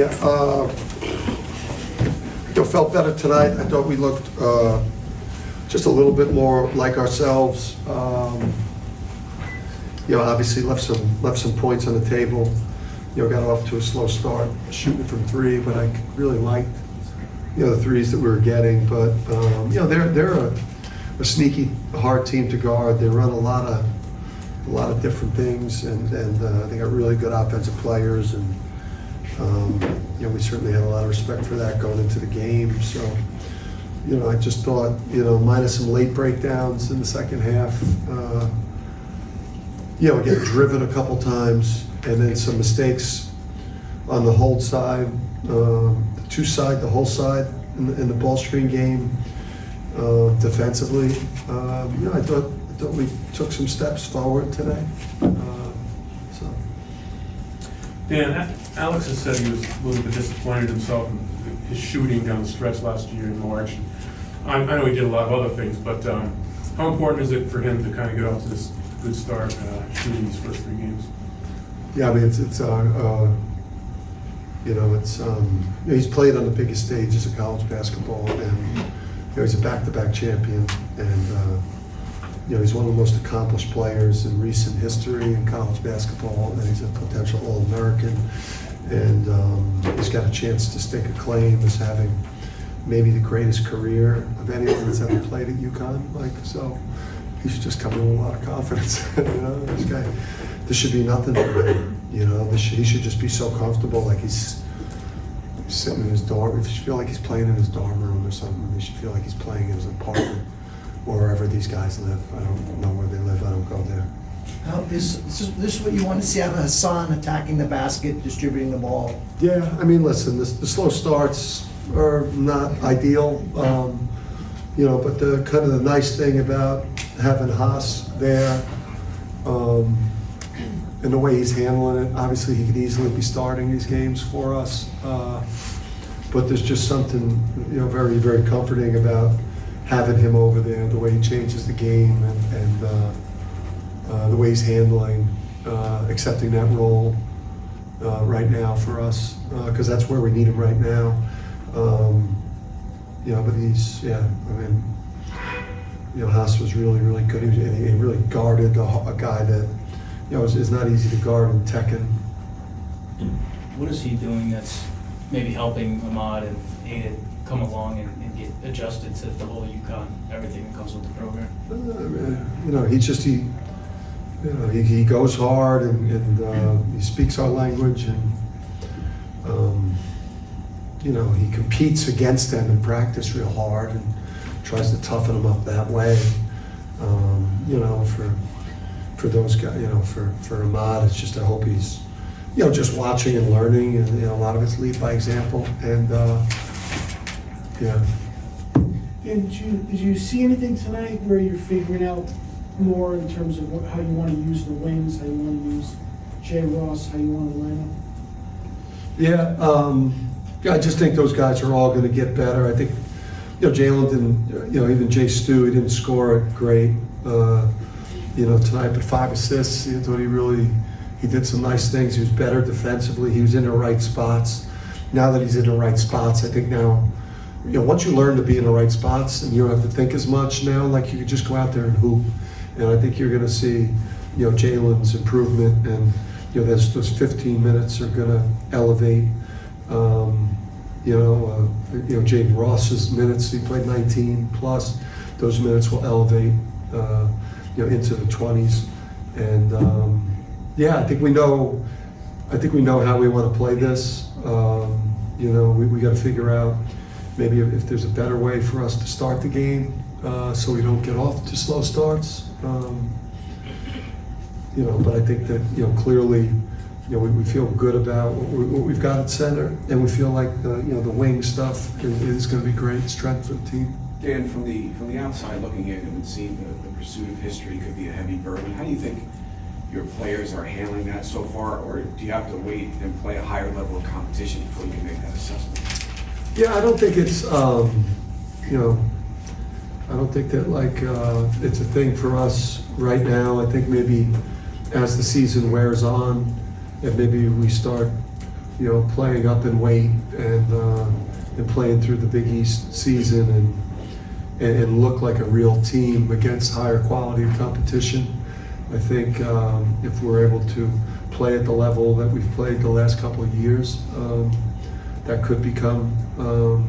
Yeah, felt better tonight. I thought we looked just a little bit more like ourselves. Obviously left some points on the table. Got off to a slow start shooting from three, but I really liked the threes that we were getting. But they're a sneaky, hard team to guard. They run a lot of different things, and they got really good offensive players, and we certainly had a lot of respect for that going into the game. So I just thought minus some late breakdowns in the second half, get driven a couple times, and then some mistakes on the hold side, the whole side in the ball screen game. Defensively, I thought we took some steps forward today. Dan, Alex has said he was a little bit disappointed himself in his shooting down the stretch last year in March. I know he did a lot of other things, but how important is it for him to kind of get off to this good start shooting these first three games? Yeah, I mean it's he's played on the biggest stages of college basketball, and he's a back-to-back champion, and he's one of the most accomplished players in recent history in college basketball, and he's a potential All-American, and he's got a chance to stake a claim as having maybe the greatest career of anyone that's ever played at UConn. So he should just come in with a lot of confidence. This guy, this should be nothing for him. He should just be so comfortable, like he's sitting in his dorm. He should feel like he's playing in his dorm room or something. He should feel like he's playing in his apartment, or wherever these guys live. I don't know where they live. I don't go there. Is this what you want to see out of Hassan, attacking the basket, distributing the ball? Yeah, I mean, listen, the slow starts are not ideal, but the kind of the nice thing about having Haas there, and the way he's handling it, obviously he could easily be starting these games for us, but there's just something very, very comforting about having him over there, the way he changes the game, and the way he's handling, accepting that role right now for us, because that's where we need him right now. But Haas was really, really good. He really guarded a guy that is not easy to guard in Tekken. What is he doing that's maybe helping Ahmad and Aiden come along and get adjusted to the whole UConn, everything that comes with the program? He goes hard, and he speaks our language, and he competes against them in practice real hard and tries to toughen them up that way. For those guys, for Ahmad, it's just, I hope he's just watching and learning, and a lot of it's lead by example, and And did you see anything tonight where you're figuring out more in terms of how you want to use the wings, how you want to use Jay Ross, how you want to line up? I just think those guys are all going to get better. I think, Jalen didn't, even Jay Stu, he didn't score it great, tonight, but 5 assists. I thought he did some nice things. He was better defensively. He was in the right spots. Now that he's in the right spots, I think now, once you learn to be in the right spots and you don't have to think as much now, like you could just go out there and hoop. And I think you're going to see, Jalen's improvement, and those 15 minutes are going to elevate. Jaden Ross's minutes, he played 19 plus. Those minutes will elevate, into the 20s. And I think we know how we want to play this. We got to figure out maybe if there's a better way for us to start the game, so we don't get off to slow starts. But I think that clearly, we feel good about what we've got at center, and we feel like the wing stuff is going to be great strength for the team. Dan, from the outside looking in, it would seem that the pursuit of history could be a heavy burden. How do you think your players are handling that so far, or do you have to wait and play a higher level of competition before you can make that assessment? Yeah, I don't think it's I don't think that it's a thing for us right now. I think maybe as the season wears on, and maybe we start playing up in weight and playing through the Big East season and look like a real team against higher quality competition. I think if we're able to play at the level that we've played the last couple of years, that could become a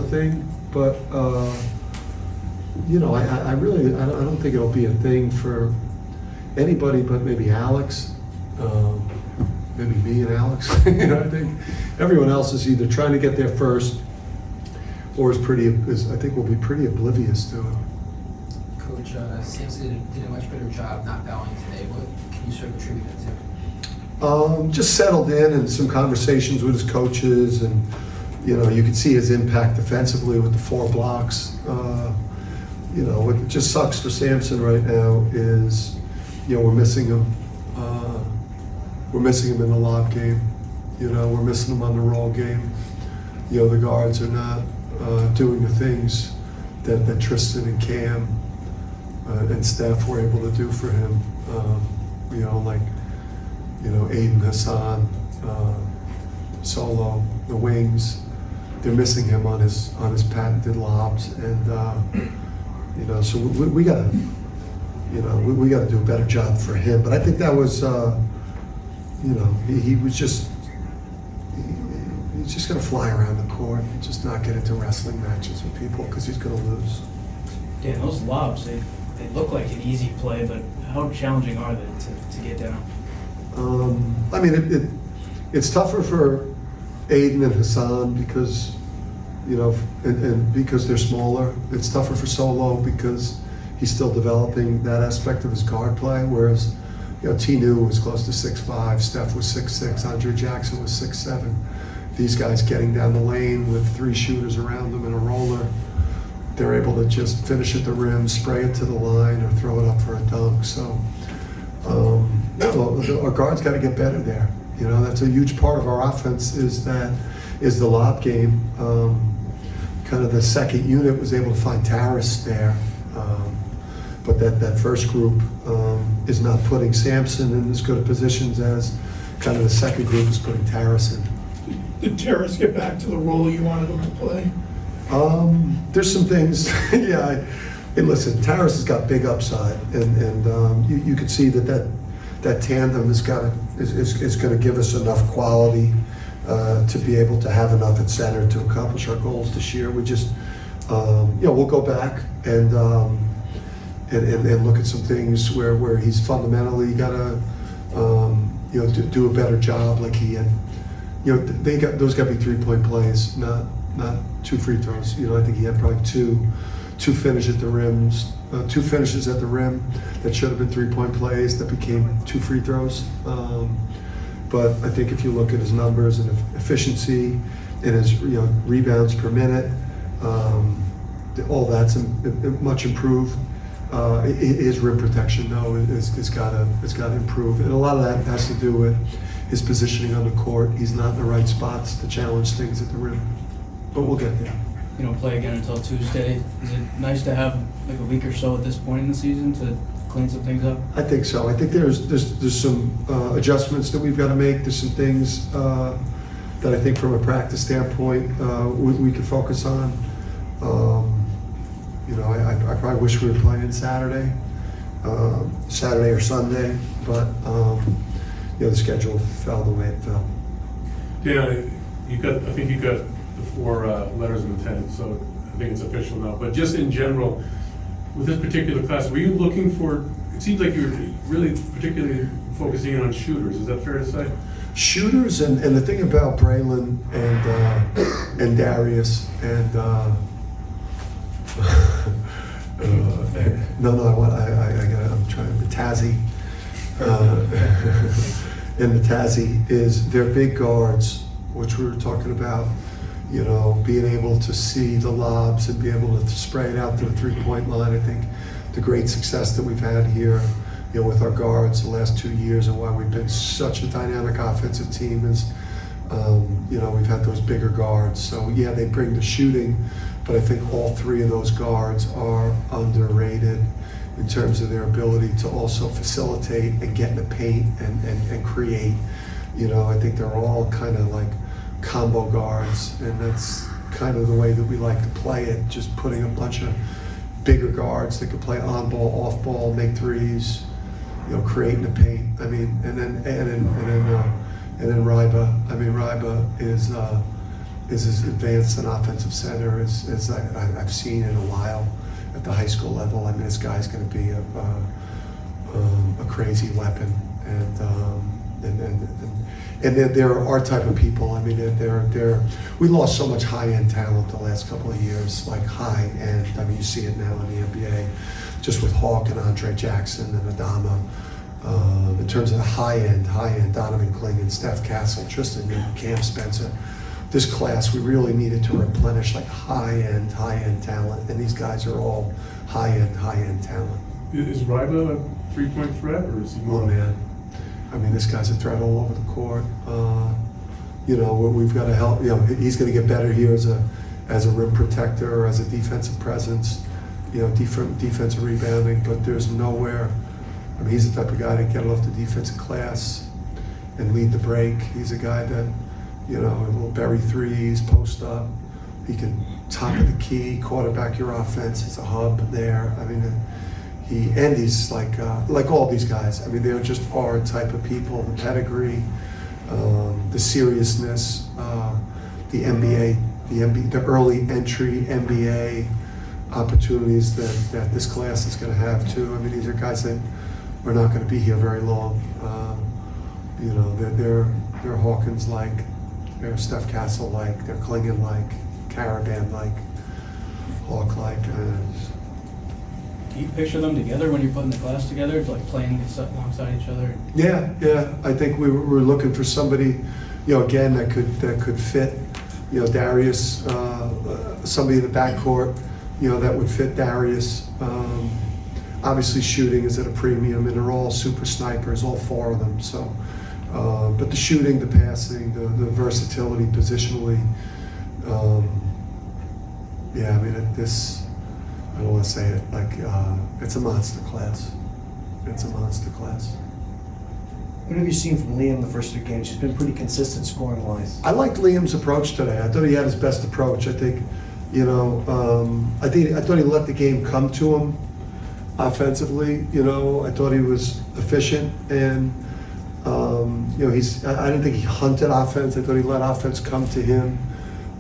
thing. But I don't think it'll be a thing for anybody but maybe Alex, maybe me and Alex. I think everyone else is either trying to get there first or I think will be pretty oblivious to it. Coach Samson did a much better job not fouling today. What can you sort of attribute that to? Just settled in and some conversations with his coaches, and you could see his impact defensively with the 4 blocks. What just sucks for Samson right now is, we're missing him. We're missing him in the lob game. We're missing him on the roll game. The guards are not doing the things that Tristan and Cam and Steph were able to do for him. Aiden, Hassan, Solo, the wings. They're missing him on his patented lobs, and so we gotta we gotta do a better job for him. But I think that was he's just gonna fly around the court and just not get into wrestling matches with people because he's gonna lose. Dan, those lobs, they look like an easy play, but how challenging are they to get down? It's tougher for Aiden and Hassan because, and because they're smaller. It's tougher for Solo because he's still developing that aspect of his guard play, whereas, Tinu was close to 6'5", Steph was 6'6", Andre Jackson was 6'7". These guys getting down the lane with 3 shooters around them and a roller, they're able to just finish at the rim, spray it to the line, or throw it up for a dunk. So, our guards got to get better there. That's a huge part of our offense is the lob game. Kind of the second unit was able to find Tarris there, but that first group is not putting Samson in as good of positions as kind of the second group is putting Tarris in. Did Tarris get back to the role you wanted him to play? There's some things, yeah. Hey, listen, Tarris has got big upside, and you could see that tandem is going to give us enough quality to be able to have enough at center to accomplish our goals this year. We just, we'll go back and look at some things where he's fundamentally got to, do a better job like he had. Those got to be 3-point plays, not 2 free throws. I think he had probably two finishes at the rims, 2 finishes at the rim that should have been 3-point plays that became 2 free throws. But I think if you look at his numbers and efficiency and his rebounds per minute, all that's much improved. His rim protection though is got to improve, and a lot of that has to do with his positioning on the court. He's not in the right spots to challenge things at the rim, but we'll get there. You don't play again until Tuesday. Is it nice to have like a week or so at this point in the season to clean some things up? I think so. I think there's some adjustments that we've got to make. There's some things that I think from a practice standpoint we could focus on. I probably wish we were playing Saturday or Sunday, but the schedule fell the way it fell. Yeah, I think you got the 4 letters of intent, so I think it's official now. But just in general, with this particular class, were you looking for, it seems like you were really particularly focusing in on shooters, is that fair to say? Shooters, and the thing about Braylon and Darius and I'm trying to Tazzy and the Tazzy is they're big guards, which we were talking about. Being able to see the lobs and be able to spray it out to the 3-point line. I think the great success that we've had here, with our guards the last 2 years and why we've been such a dynamic offensive team is, we've had those bigger guards. So yeah, they bring the shooting, but I think all 3 of those guards are underrated in terms of their ability to also facilitate and get in the paint and create, I think they're all kind of like combo guards, and that's kind of the way that we like to play it, just putting a bunch of bigger guards that could play on ball, off ball, make threes, creating the paint. I mean, and then Ryba. I mean, Ryba is as advanced an offensive center as I've seen in a while at the high school level. I mean, this guy's going to be a crazy weapon, and they're our type of people. I mean, we lost so much high-end talent the last couple of years, like high-end. I mean, you see it now in the NBA, just with Hawk and Andre Jackson and Adama. In terms of the high-end, Donovan Clingan, Steph Castle, Tristan Newton, Cam Spencer. This class, we really needed to replenish like high-end talent, and these guys are all high-end talent. Is Ryba a three-point threat, or is he more? Oh, man. I mean, this guy's a threat all over the court. We've got to help. He's going to get better here as a rim protector, as a defensive presence. Defensive rebounding. But there's nowhere. I mean, he's the type of guy to get off the defensive glass and lead the break. He's a guy that, will bury threes, post up. He can top of the key, quarterback your offense. He's a hub there. I mean. He's like all these guys. I mean, they're just our type of people. The pedigree, the seriousness, the NBA, the early entry NBA opportunities that this class is going to have too. I mean, these are guys that are not going to be here very long. They're Hawkins like, they're Steph Castle like, they're Clingan like, Karaban like, Hawk like. Do you picture them together when you're putting the class together, like playing alongside each other? Yeah. I think we were looking for somebody, again that could fit, Darius, somebody in the backcourt, that would fit Darius. Obviously, shooting is at a premium, and they're all super snipers, all four of them. So, but the shooting, the passing, the versatility, positionally, I mean, I don't want to say it like it's a monster class. It's a monster class. What have you seen from Liam the first 3 games? He's been pretty consistent scoring wise. I liked Liam's approach today. I thought he had his best approach. I think, I thought he let the game come to him offensively. I thought he was efficient, and I didn't think he hunted offense. I thought he let offense come to him.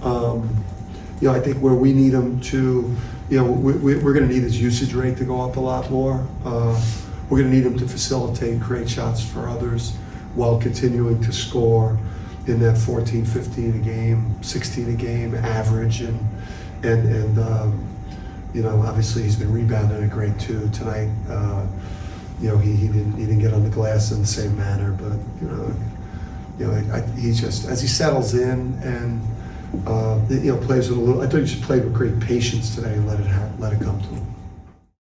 I think where we need him to. We're going to need his usage rate to go up a lot more. We're going to need him to facilitate and create shots for others while continuing to score in that 14, 15 a game, 16 a game average. And obviously he's been rebounding at grade 2 tonight. He didn't get on the glass in the same manner, but he just, as he settles in and plays with a little. I thought he just played with great patience today and let it come to him.